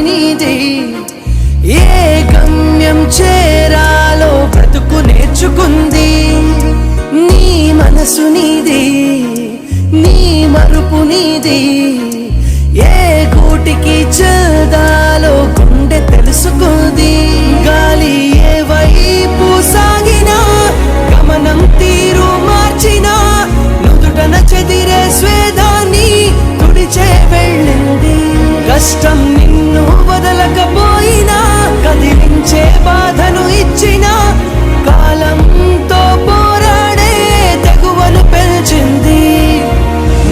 నీది. ఏ గమ్యం చేరాలో బ్రతుకు నేర్చుకుంది. నీ మనసు నీది, నీ మరుపు నీది. ఏ గూటికి చదాలో గుండె తెలుసుకుంది. గాలి ఏ వైపు సాగినా, గమనం తీరు మార్చినా, నుదుటన చెదిరే స్వేదాన్ని తుడిచే వెళ్ళింది. కష్టం నిన్ను వదలకపోయినా, కదిలించే బాధను ఇచ్చినా, కాలంతో పోరాడే తెగువను పెంచింది.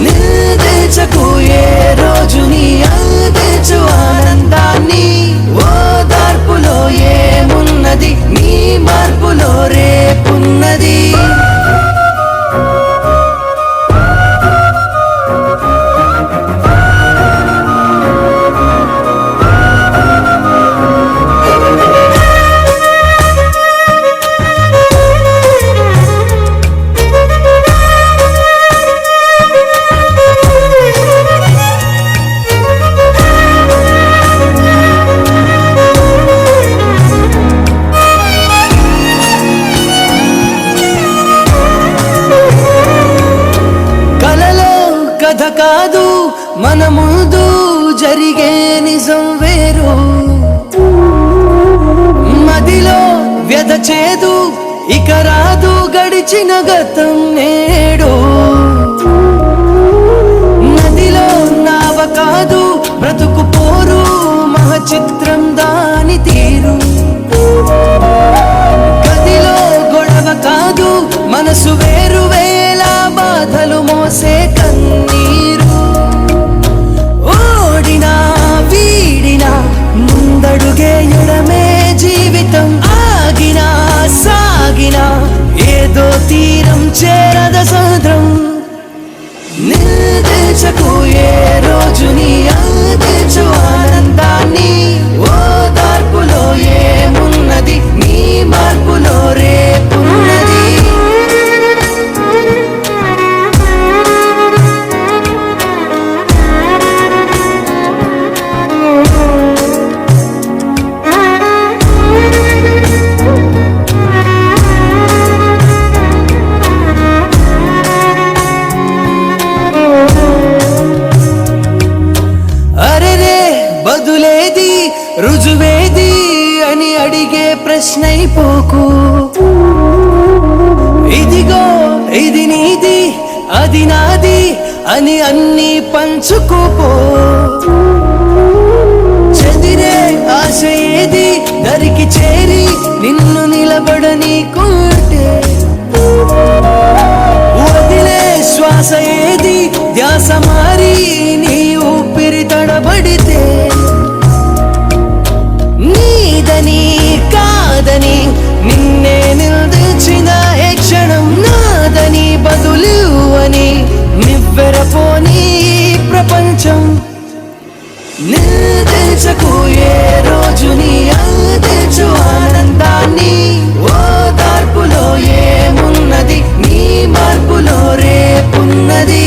నిల్దించకు ఏ రోజు నీ అందించు ఆనందాన్ని. ఓదార్పులో ఏమున్నది, నీ మార్పులో రేపున్నది. కథ కాదు మన ముందు జరిగే నిజం వేరు. మదిలో వ్యధ చేదు ఇక రాదు, గడిచిన గతం నేడు. నదిలో నావ కాదు బ్రతుకు పోరు, మహచిత్రం దాని తీరు. గదిలో గొడవ కాదు మనసు వేరు, వేల బాధలు మోసే కన్నీరు. ఓడినా వీడినా ముందడుగేయడమే జీవితం. ఆగినా సాగినా ఏదో తీరం చేరద సముద్రం. నిల్దించకు ఏ రోజు నీ అందించు ఆనందాన్ని. ఓదార్పులో ఏమున్నది, నీ మార్పులో రేపున్నది. బదులేది రుజువేది అని అడిగే ప్రశ్నైపోకు. ఇదిగో ఇది నీది, అది నాది అని అన్ని పంచుకోపో. చెదిరే ఆశ ఏది దరికి చేరి నిన్ను నిలబడనీకుంటే. వదిలే శ్వాస ఏది ధ్యాస మారి నీ ఊపిరి తడబడితే. నీదని కాదని నిన్నే నిల్దించిన ఏ క్షణం నాదని బదులు అని నివ్వెరపోని ప్రపంచం. నిల్దించకు ఏ రోజు నీ అందించు ఆనందాన్ని. ఓదార్పులో ఏమున్నది, నీ మార్పులో రేపున్నది.